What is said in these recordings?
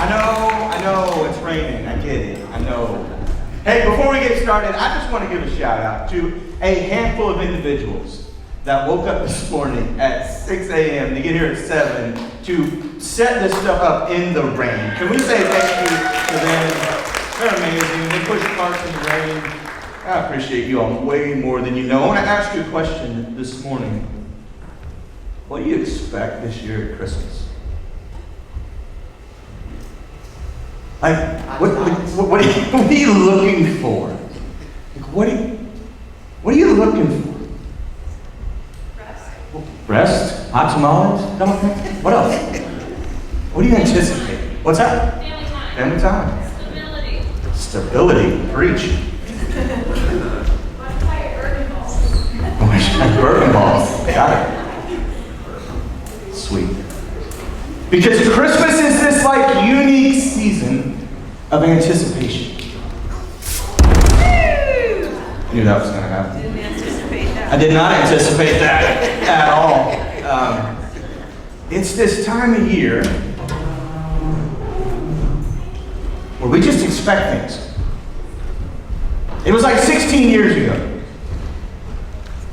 I know, it's raining. I get it. I know. Hey, before we get started, I just want to give a shout out to a handful of individuals that woke up this morning at 6 a.m. to get here at 7 to set this stuff up in the rain. Can we say thank you to them? They're amazing. They push carts in the rain. I appreciate you all way more than you know. I want to ask you a question this morning. What do you expect this year at Christmas? Like, what are you looking for? Like, what are you looking for? Rest? Hot tamales? Come on. What else? What do you anticipate? What's that? Family time. Family time. Stability. Stability. Preach. Bourbon balls. Oh my God, bourbon balls. Got it. Sweet. Because Christmas is this like unique season of anticipation. I knew that was going to happen. Didn't anticipate that. I did not anticipate that at all. It's this time of year where we just expect things. It was like 16 years ago.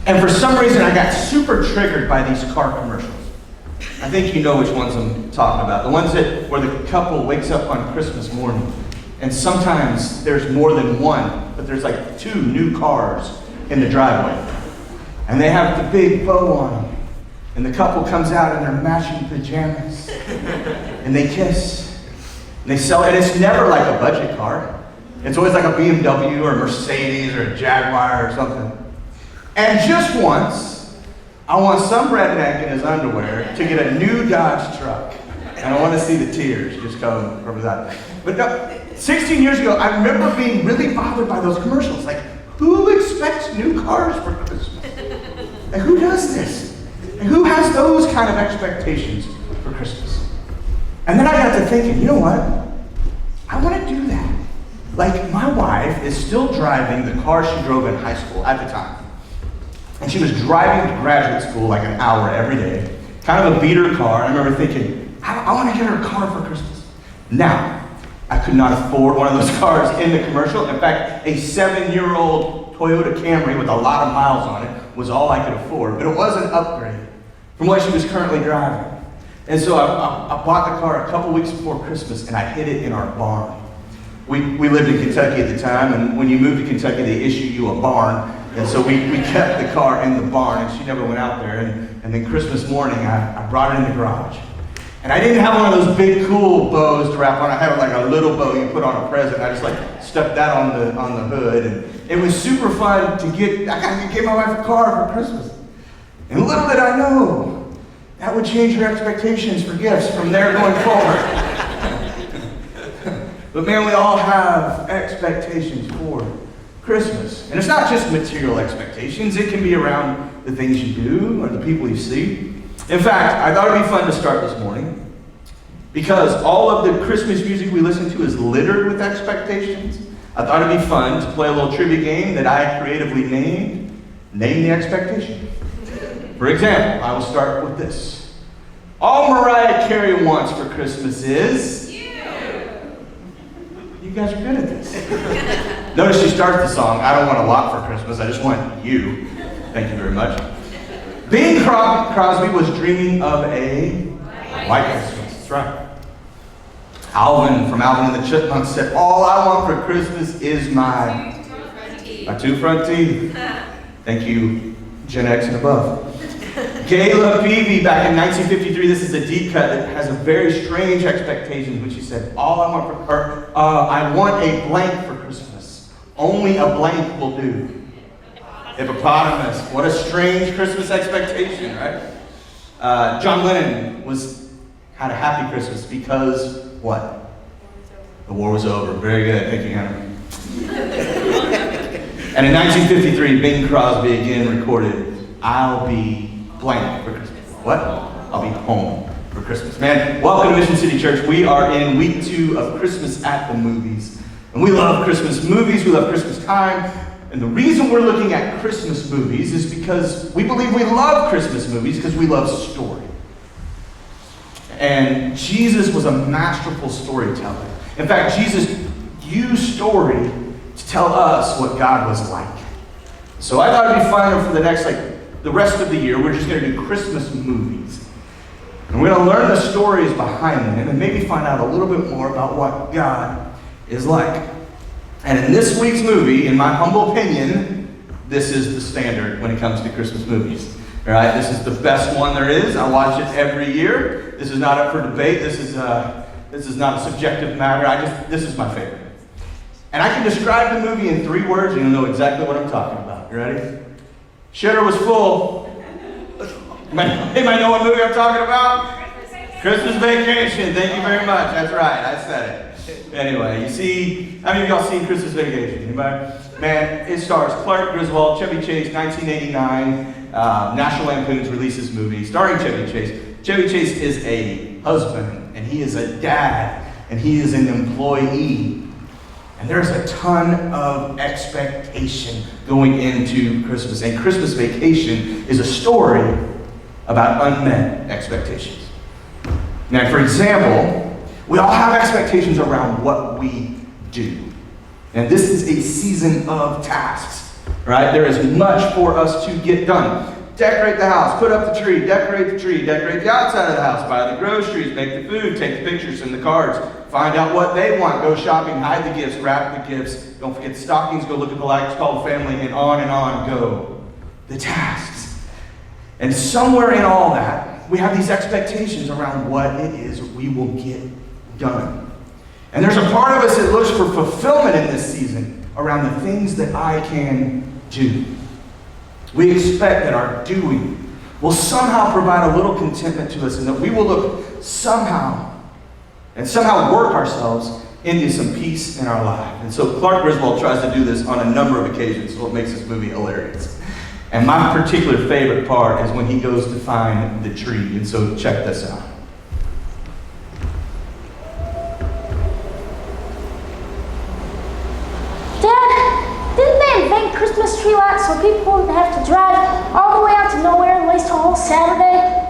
And for some reason I got super triggered by these car commercials. I think you know which ones I'm talking about. The ones where the couple wakes up on Christmas morning, and sometimes there's more than one, but there's like 2 new cars in the driveway. And they have the big bow on them. And the couple comes out in their matching pajamas. And they kiss. And they sell it. And it's never like a budget car. It's always like a BMW or a Mercedes or a Jaguar or something. And just once, I want some redneck in his underwear to get a new Dodge truck. And I want to see the tears just come from his eyes. But no, 16 years ago, I remember being really bothered by those commercials. Like, who expects new cars for Christmas? Like, who does this? And who has those kind of expectations for Christmas? And then I got to thinking, you know what? I want to do that. Like, my wife is still driving the car she drove in high school at the time. And she was driving to graduate school like an hour every day. Kind of a beater car. I remember thinking, I want to get her a car for Christmas. Now, I could not afford one of those cars in the commercial. In fact, a 7-year-old Toyota Camry with a lot of miles on it was all I could afford. But it was an upgrade from what she was currently driving. And so I bought the car a couple weeks before Christmas, and I hid it in our barn. We lived in Kentucky at the time, and when you move to Kentucky, they issue you a barn. And so we kept the car in the barn, and she never went out there. And then Christmas morning, I brought it in the garage. And I didn't have one of those big, cool bows to wrap on. I had like a little bow you put on a present. I just like stuck that on the hood. And it was super fun to I got to get my wife a car for Christmas. And little did I know, that would change her expectations for gifts from there going forward. But man, we all have expectations for Christmas. And it's not just material expectations. It can be around the things you do or the people you see. In fact, I thought it'd be fun to start this morning because all of the Christmas music we listen to is littered with expectations. I thought it'd be fun to play a little trivia game that I creatively named Name the Expectation. For example, I will start with this. All Mariah Carey wants for Christmas is... You guys are good at this. Notice she starts the song, I don't want a lot for Christmas, I just want you. Thank you very much. Bing Crosby was dreaming of a white Christmas. That's right. Alvin from Alvin and the Chipmunks said, all I want for Christmas is my 2 front teeth. Thank you, Gen X and above. Gayla Peavy, back in 1953, this is a deep cut that has a very strange expectation, which she said, all I want for her, I want a blank for Christmas. Only a blank will do. Hippopotamus. What a strange Christmas expectation, right? John Lennon had a happy Christmas because what? The war was over. Very good. Thank you, Hannah. And in 1953, Bing Crosby again recorded, I'll be blank for Christmas. What? I'll be home for Christmas. Man, welcome to Mission City Church. We are in week 2 of Christmas at the movies. And we love Christmas movies. We love Christmas time. And the reason we're looking at Christmas movies is because we believe we love Christmas movies because we love story. And Jesus was a masterful storyteller. In fact, Jesus used story to tell us what God was like. So I thought it'd be fun for the next, the rest of the year, we're just going to do Christmas movies. And we're going to learn the stories behind them and maybe find out a little bit more about what God is like. And in this week's movie, in my humble opinion, this is the standard when it comes to Christmas movies. All right, this is the best one there is. I watch it every year. This is not up for debate. This is not a subjective matter. This is my favorite. And I can describe the movie in 3 words, and you'll know exactly what I'm talking about. You ready? Shitter was full. Anybody know what movie I'm talking about? Christmas Vacation. Thank you very much. That's right. I said it. Anyway, you see, how many of y'all seen Christmas Vacation? Anybody? Man, it stars Clark Griswold, Chevy Chase, 1989. National Lampoon's releases movie starring Chevy Chase. Chevy Chase is a husband, and he is a dad, and he is an employee. And there's a ton of expectation going into Christmas. And Christmas Vacation is a story about unmet expectations. Now, for example, we all have expectations around what we do. And this is a season of tasks, right? There is much for us to get done. Decorate the house, put up the tree, decorate the outside of the house, buy the groceries, make the food, take the pictures and the cards, find out what they want, go shopping, hide the gifts, wrap the gifts, don't forget the stockings, go look at the lights, call the family, and on go. The tasks. And somewhere in all that, we have these expectations around what it is we will get done. And there's a part of us that looks for fulfillment in this season around the things that I can do. We expect that our doing will somehow provide a little contentment to us and that we will look somehow work ourselves into some peace in our life. And so Clark Griswold tries to do this on a number of occasions, so it makes this movie hilarious. And my particular favorite part is when he goes to find the tree. And so check this out. Dad, didn't they invent Christmas tree lights so people wouldn't have to drive all the way out to nowhere and waste a whole Saturday?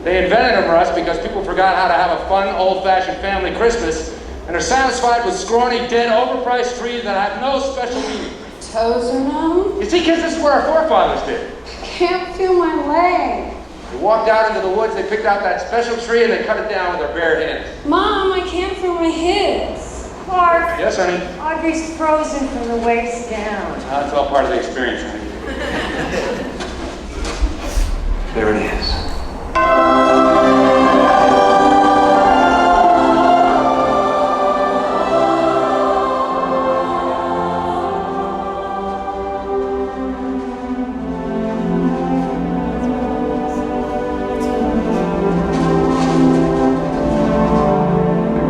They invented them, Russ, because people forgot how to have a fun, old-fashioned family Christmas and are satisfied with scrawny, dead, overpriced trees that have no special meaning. Toes are numb? You see, kids, this is what our forefathers did. Can't feel my leg. They walked out into the woods, they picked out that special tree, and they cut it down with their bare hands. Mom, I can't feel my hips. Clark, Yes, honey? Audrey's frozen from the waist down. That's all part of the experience, honey. There it is.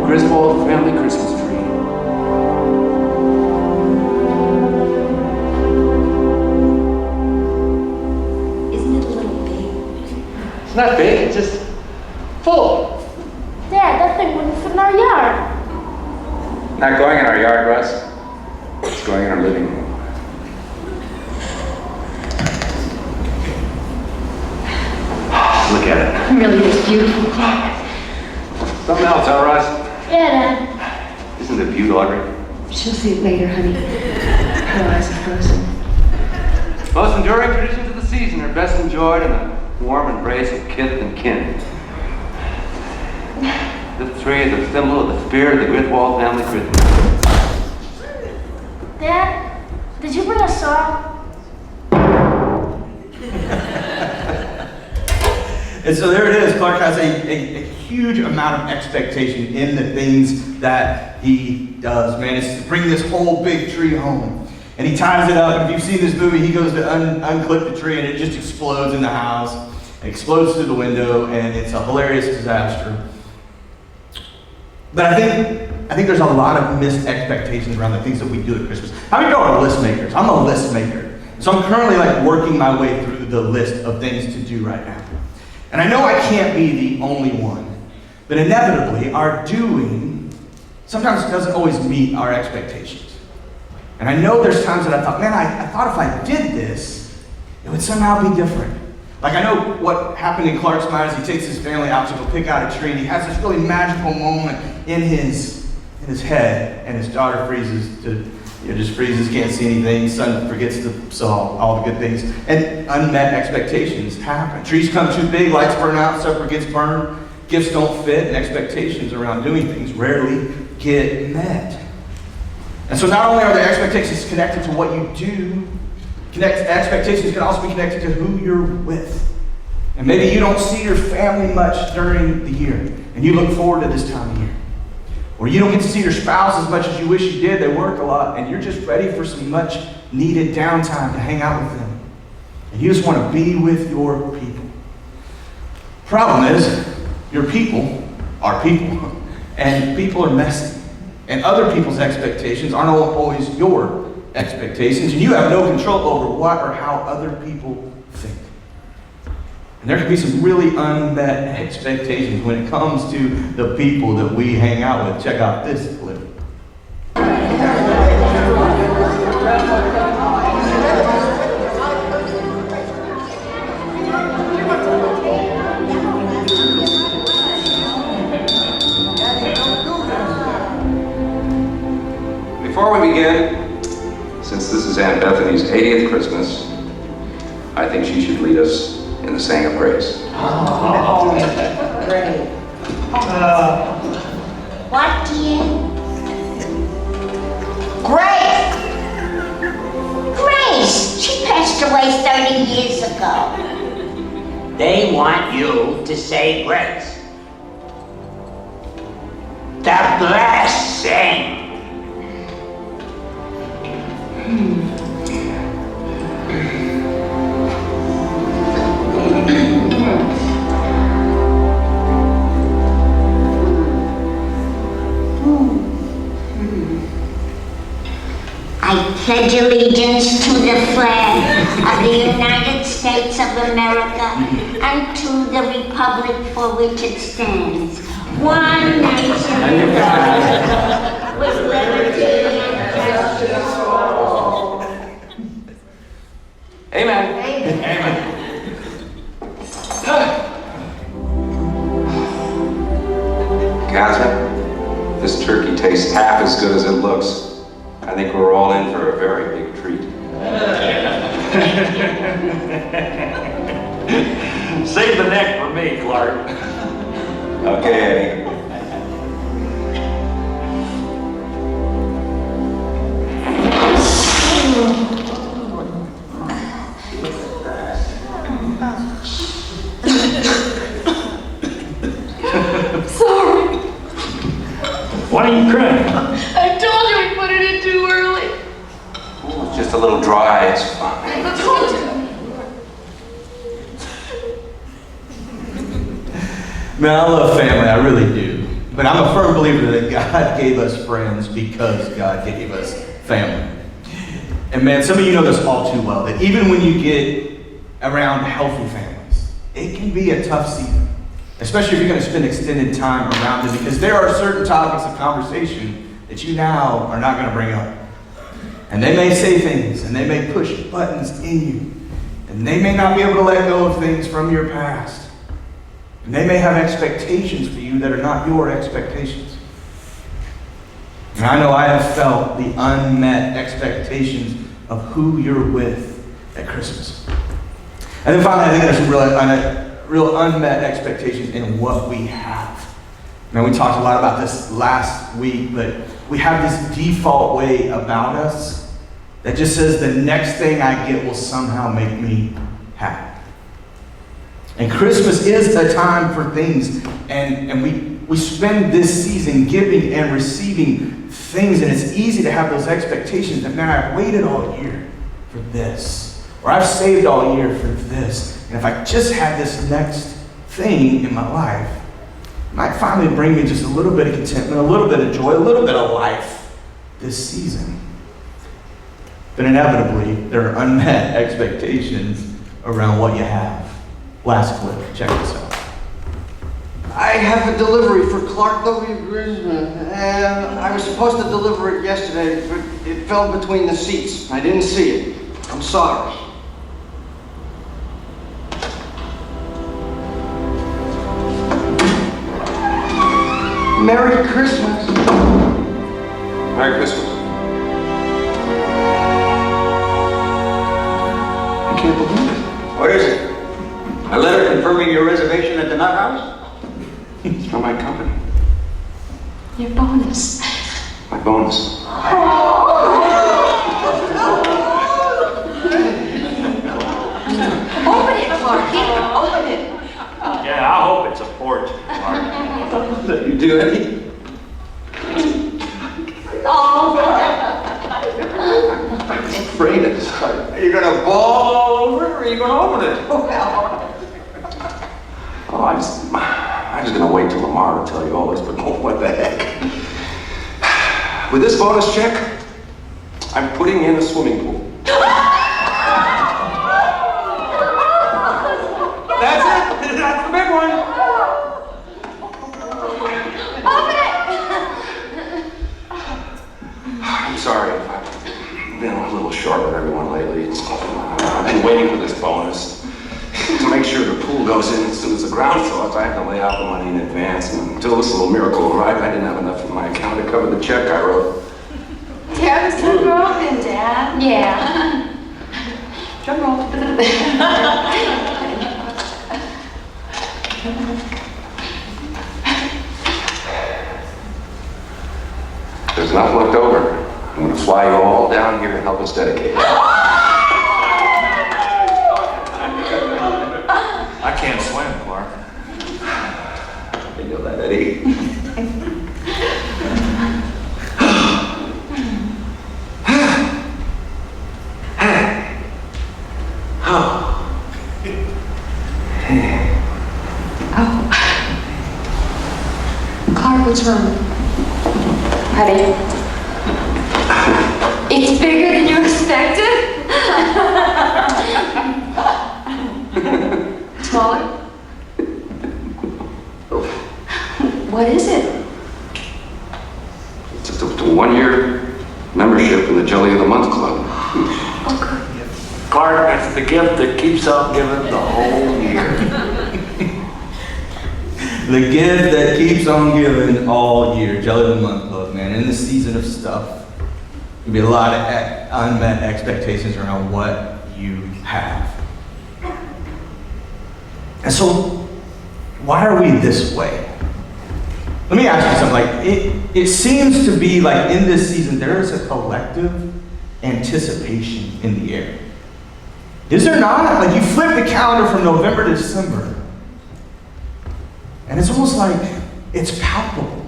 Griswold family Christmas tree. Isn't it a little big? It's not big, it's just full. Dad, that thing wouldn't fit in our yard. Not going in our yard, Russ. It's going in our living room. Look at it. It really is beautiful, Clark. Something else, huh, Russ? Yeah, Dad. Isn't it beautiful, Audrey? She'll see it later, honey. Her eyes are frozen. Most enduring traditions of the season are best enjoyed in the warm embrace of kith and kin. This tree is a symbol of the spirit of the Griswold family Christmas. Dad, did you bring a saw? And so there it is. Clark has a huge amount of expectation in the things that he does. Man, it's to bring this whole big tree home. And he ties it up. And if you've seen this movie, he goes to unclip the tree and it just explodes in the house. It explodes through the window and it's a hilarious disaster. But I think there's a lot of missed expectations around the things that we do at Christmas. How many of y'all are list makers? I'm a list maker. So I'm currently working my way through the list of things to do right now. And I know I can't be the only one, but inevitably our doing sometimes doesn't always meet our expectations. And I know there's times that I thought, man, I thought if I did this, it would somehow be different. Like, I know what happened in Clark's mind is he takes his family out to go pick out a tree, and he has this really magical moment in his head, and his daughter freezes to, just freezes, can't see anything. His son forgets to saw all the good things, and unmet expectations happen. Trees come too big, lights burn out, supper gets burned, gifts don't fit, and expectations around doing things rarely get met. And so not only are the expectations connected to what you do, expectations can also be connected to who you're with. And maybe you don't see your family much during the year, and you look forward to this time of year. Or you don't get to see your spouse as much as you wish you did. They work a lot, and you're just ready for some much needed downtime to hang out with them. And you just want to be with your people. Problem is, your people are people, and people are messy. And other people's expectations aren't always your expectations, and you have no control over what or how other people think. And there can be some really unmet expectations when it comes to the people that we hang out with. Check out this clip. Before we begin, since this is Aunt Bethany's 80th Christmas, I think she should lead us in the saying of grace. Oh, great. What, dear? Grace! Grace! She passed away 30 years ago. They want you to say grace. The blessing. I pledge allegiance to the flag of the United States of America and to the republic for which it stands, one nation under God, with liberty and justice for all. Amen. Amen. Catherine, this turkey tastes half as good as it looks. I think we're all in for a very big treat. Save the neck for me, Clark. Okay, Eddie. Sorry. Why are you crying? I told you we put it in too early. Ooh, it's just a little dry, it's fine. I told you. Man, I love family, I really do. But I'm a firm believer that God gave us friends because God gave us family. And man, some of you know this all too well, that even when you get around healthy families, it can be a tough season. Especially if you're going to spend extended time around them, because there are certain topics of conversation that you now are not going to bring up. And they may say things, and they may push buttons in you. And they may not be able to let go of things from your past. And they may have expectations for you that are not your expectations. And I know I have felt the unmet expectations of who you're with at Christmas. And then finally, I think there's some real unmet expectations in what we have. Man, we talked a lot about this last week, but we have this default way about us that just says the next thing I get will somehow make me happy. And Christmas is a time for things, and we spend this season giving and receiving things, and it's easy to have those expectations that, man, I've waited all year for this, or I've saved all year for this. And if I just had this next thing in my life, it might finally bring me just a little bit of contentment, a little bit of joy, a little bit of life this season. But inevitably, there are unmet expectations around what you have. Last clip, check this out. I have a delivery for Clark W. Grisman, and I was supposed to deliver it yesterday, but it fell between the seats. I didn't see it. I'm sorry. Merry Christmas. Merry Christmas. I can't believe it. What is it? A letter confirming your reservation at the Nut House? It's from my company. Your bonus. My bonus. Open it, Clarky. Open it. Yeah, I hope it's a porch, Clark. You do, Eddie? I'm afraid of this. Are you gonna bawl all over it, or are you gonna open it? Oh, I'm just gonna wait till tomorrow to tell you all this, but what the heck? With this bonus check, I'm putting in a swimming pool. That's it! That's the big one! I'm sorry if I've been a little short with everyone lately. I've been waiting for this bonus. To make sure the pool goes in as soon as the ground thaws, I have to lay out the money in advance. And until this little miracle arrived, I didn't have enough in my account to cover the check I wrote. Dad was so broken, Dad. Yeah. Drum roll. There's enough left over. I'm going to fly you all down here and help us dedicate it. I can't swim, Clark. You know that, Eddie. Clark, what's wrong? Honey? It's bigger than you expected? Smaller? What is it? It's a 1-year membership in the Jelly of the Month Club. Clark, it's the gift that keeps on giving the whole year. The gift that keeps on giving all year. Jelly of the Month Club, man. In the season of stuff, there'll be a lot of unmet expectations around what you have. And so, why are we this way? Let me ask you something. Like, it seems to be like in this season, there is a collective anticipation in the air. Is there not? Like, you flip the calendar from November to December, and it's almost like it's palpable.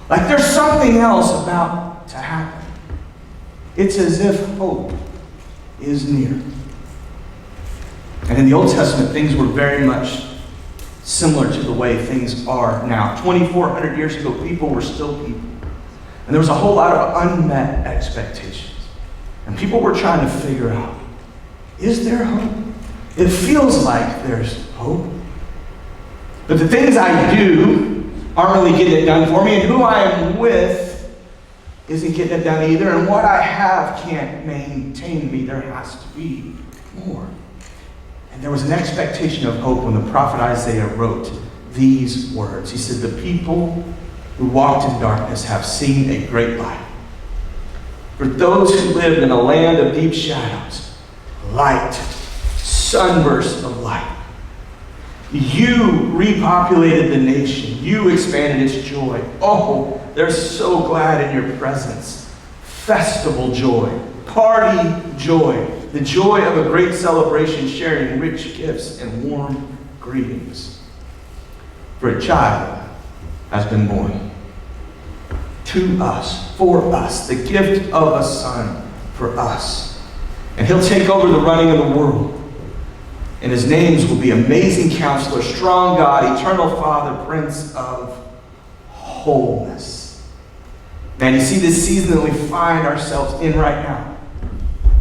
Like there's something else about to happen. It's as if hope is near. And in the Old Testament, things were very much similar to the way things are now. 2,400 years ago, people were still people. And there was a whole lot of unmet expectations. And people were trying to figure out, is there hope? It feels like there's hope. But the things I do aren't really getting it done for me, and who I am with isn't getting it done either, and what I have can't maintain me. There has to be more. And there was an expectation of hope when the prophet Isaiah wrote these words. He said, the people who walked in darkness have seen a great light. For those who lived in a land of deep shadows, light, sunbursts of light. You repopulated the nation. You expanded its joy. Oh, they're so glad in your presence. Festival joy, party joy, the joy of a great celebration, sharing rich gifts and warm greetings. For a child has been born to us, for us, the gift of a son for us. And he'll take over the running of the world. And his names will be Amazing Counselor, Strong God, Eternal Father, Prince of Wholeness. Man, you see, this season that we find ourselves in right now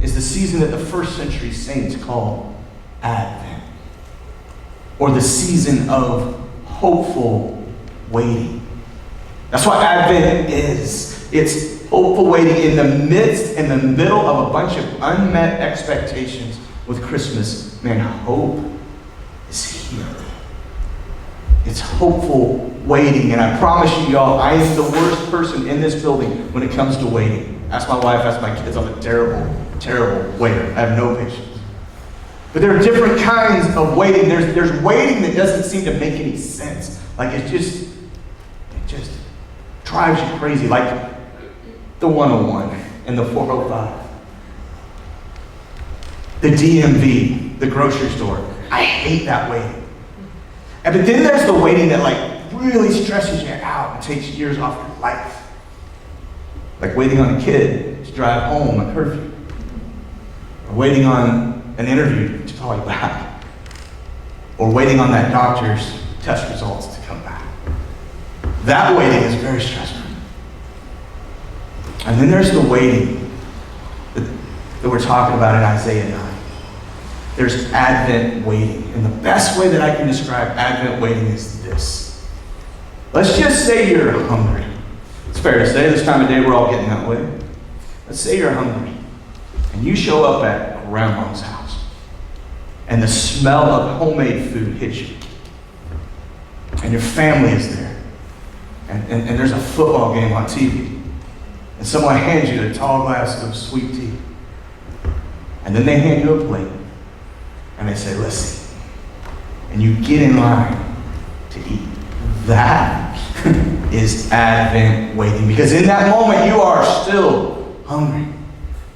is the season that the first century saints called Advent, or the season of hopeful waiting. That's what Advent is. It's hopeful waiting in the middle of a bunch of unmet expectations with Christmas. Man, hope is here. It's hopeful waiting. And I promise you, y'all, I am the worst person in this building when it comes to waiting. Ask my wife, ask my kids. I'm a terrible, terrible waiter. I have no patience. But there are different kinds of waiting. There's waiting that doesn't seem to make any sense. Like it just drives you crazy. Like the 101 and the 405. The DMV, the grocery store. I hate that waiting. But then there's the waiting that like really stresses you out and takes years off your life. Like waiting on a kid to drive home at curfew. Or waiting on an interview to call you back. Or waiting on that doctor's test results to come back. That waiting is very stressful. And then there's the waiting that we're talking about in Isaiah 9. There's Advent waiting. And the best way that I can describe Advent waiting is this. Let's just say you're hungry. It's fair to say this time of day we're all getting that way. Let's say you're hungry. And you show up at grandma's house. And the smell of homemade food hits you. And your family is there. And there's a football game on TV. And someone hands you a tall glass of sweet tea. And then they hand you a plate. And they say, listen. And you get in line to eat. That is Advent waiting. Because in that moment, you are still hungry.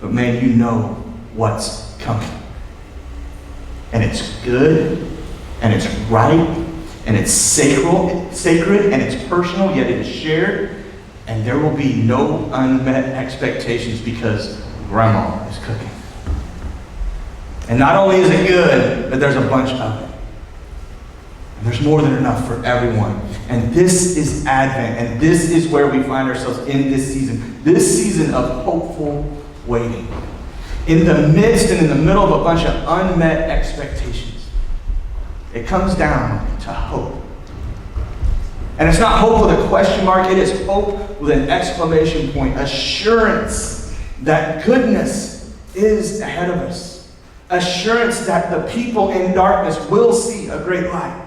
But man, you know what's coming. And it's good. And it's right. And it's sacred. And it's personal, yet it is shared. And there will be no unmet expectations because grandma is cooking. And not only is it good, but there's a bunch of it. And there's more than enough for everyone. And this is Advent. And this is where we find ourselves in this season. This season of hopeful waiting. In the midst and in the middle of a bunch of unmet expectations. It comes down to hope. And it's not hope with a question mark, it is hope with an exclamation point. Assurance that goodness is ahead of us. Assurance that the people in darkness will see a great light.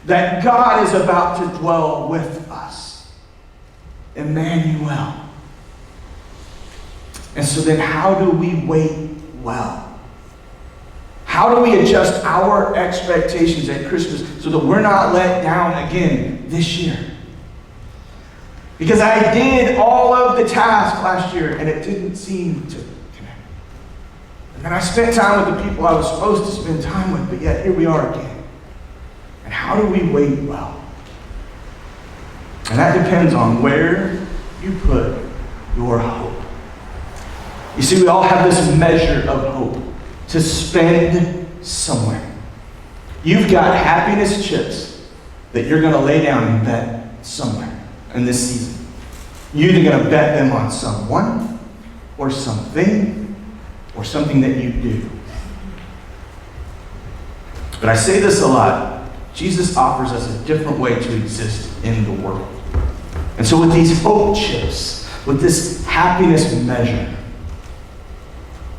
That God is about to dwell with us. Emmanuel. And so then how do we wait well? How do we adjust our expectations at Christmas so that we're not let down again this year? Because I did all of the tasks last year and it didn't seem to connect. And then I spent time with the people I was supposed to spend time with, but yet here we are again. And how do we wait well? And that depends on where you put your hope. You see, we all have this measure of hope to spend somewhere. You've got happiness chips that you're going to lay down and bet somewhere in this season. You're either going to bet them on someone or something or something that you do. But I say this a lot. Jesus offers us a different way to exist in the world. And so with these hope chips, with this happiness measure,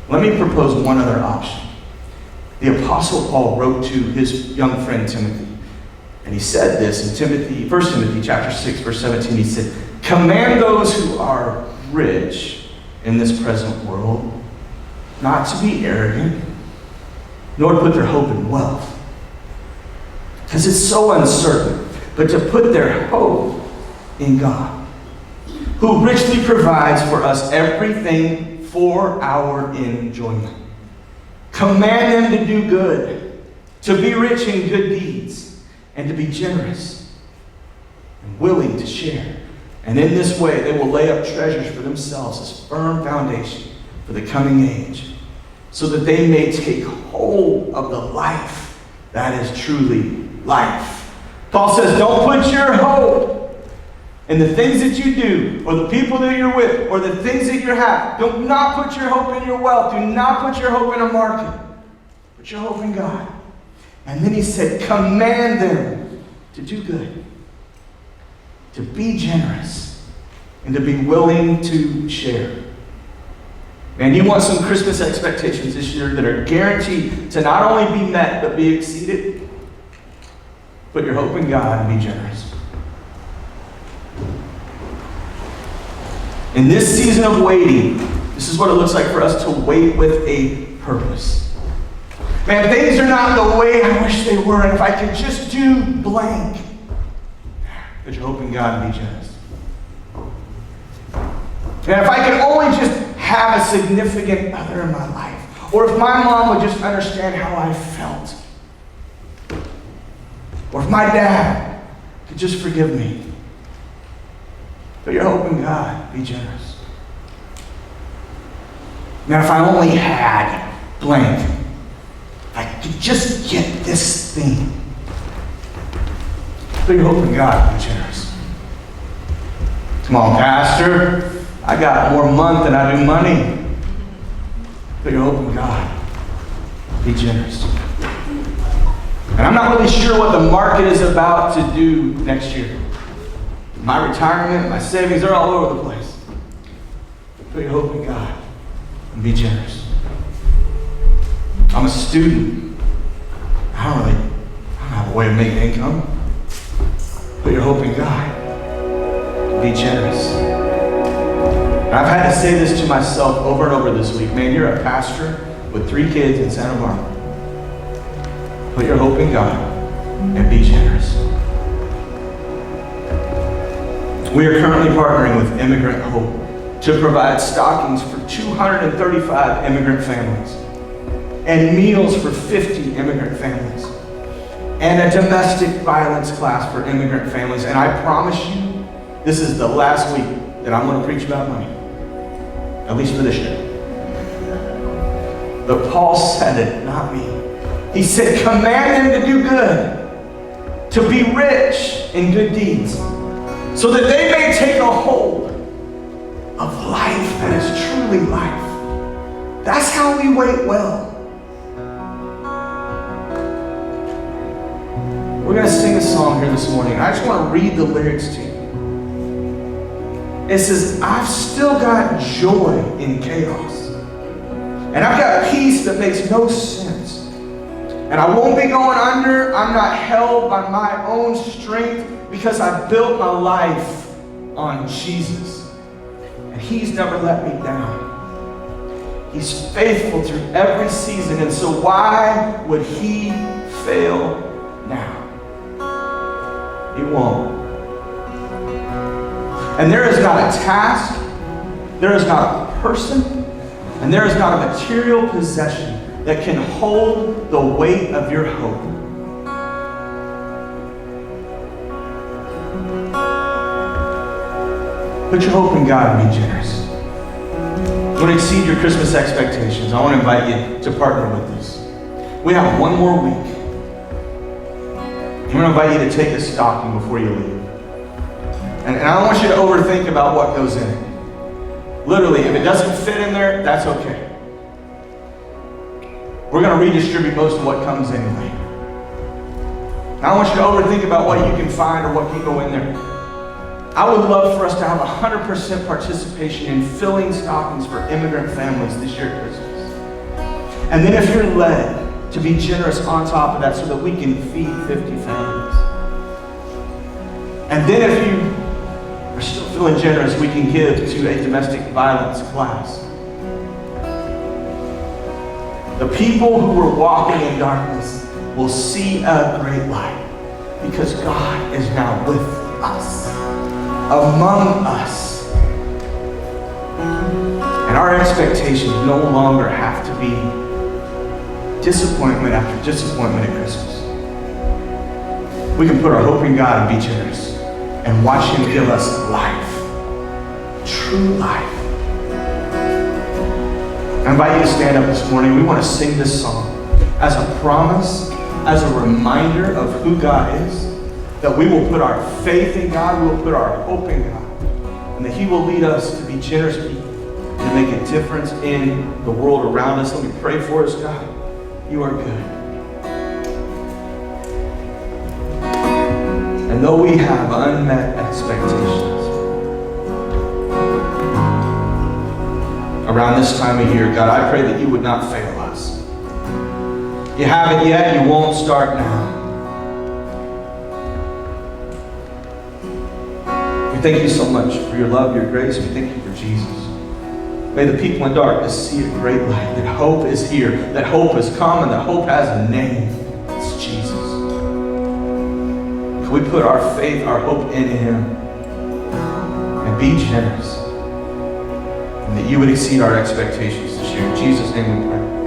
let me propose one other option. The Apostle Paul wrote to his young friend Timothy. And he said this in 1 Timothy chapter 6, verse 17. He said, command those who are rich in this present world not to be arrogant, nor to put their hope in wealth. Because it's so uncertain. But to put their hope in God, who richly provides for us everything for our enjoyment. Command them to do good, to be rich in good deeds, and to be generous and willing to share. And in this way, they will lay up treasures for themselves as firm foundation for the coming age, so that they may take hold of the life that is truly life. Paul says, don't put your hope in the things that you do, or the people that you're with, or the things that you have. Do not put your hope in your wealth. Do not put your hope in a market. Put your hope in God. And then he said, command them to do good, to be generous, and to be willing to share. Man, you want some Christmas expectations this year that are guaranteed to not only be met, but be exceeded? Put your hope in God and be generous. In this season of waiting, this is what it looks like for us to wait with a purpose. Man, things are not the way I wish they were, and if I could just do blank. Put your hope in God and be generous. Man, if I could only just have a significant other in my life, or if my mom would just understand how I felt, or if my dad could just forgive me. Put your hope in God. Be generous. Man, if I only had blank, if I could just get this thing. Put your hope in God. Be generous. Come on, Pastor. I got more month than I do money. Put your hope in God. Be generous. And I'm not really sure what the market is about to do next year. My retirement, my savings, they're all over the place. Put your hope in God and be generous. I'm a student. I don't have a way of making income. Put your hope in God and be generous. And I've had to say this to myself over and over this week. Man, you're a pastor with 3 kids in Santa Barbara. Put your hope in God and be generous. We are currently partnering with Immigrant Hope to provide stockings for 235 immigrant families and meals for 50 immigrant families and a domestic violence class for immigrant families. And I promise you, this is the last week that I'm going to preach about money, at least for this year. But Paul said it, not me. He said, command them to do good, to be rich in good deeds, so that they may take a hold of life that is truly life. That's how we wait well. We're going to sing a song here this morning. I just want to read the lyrics to you. It says, I've still got joy in chaos. And I've got peace that makes no sense. And I won't be going under. I'm not held by my own strength because I built my life on Jesus. And He's never let me down. He's faithful through every season. And so why would He fail now? He won't. And there is not a task, there is not a person, and there is not a material possession that can hold the weight of your hope. Put your hope in God and be generous. You want to exceed your Christmas expectations, I want to invite you to partner with us. We have one more week. I'm going to invite you to take a stocking before you leave. And I don't want you to overthink about what goes in it. Literally, if it doesn't fit in there, that's okay. We're going to redistribute most of what comes anyway. I don't want you to overthink about what you can find or what can go in there. I would love for us to have 100% participation in filling stockings for immigrant families this year at Christmas. And then if you're led to be generous on top of that so that we can feed 50 families. And then if you are still feeling generous, we can give to a domestic violence class. The people who were walking in darkness will see a great light because God is now with us, among us. And our expectations no longer have to be disappointment after disappointment at Christmas. We can put our hope in God and be generous and watch Him give us life, true life. I invite you to stand up this morning. We want to sing this song as a promise, as a reminder of who God is, that we will put our faith in God, we will put our hope in God, and that He will lead us to be generous people and to make a difference in the world around us. Let me pray for us, God. You are good. And though we have unmet expectations, around this time of year, God, I pray that you would not fail us. You haven't yet, you won't start now. thank you so much for your love, your grace. We thank you for Jesus. May the people in darkness see a great light, that hope is here, that hope has come, and that hope has a name. It's Jesus. Can we put our faith, our hope in Him, and be generous, and that you would exceed our expectations this year. In Jesus' name we pray.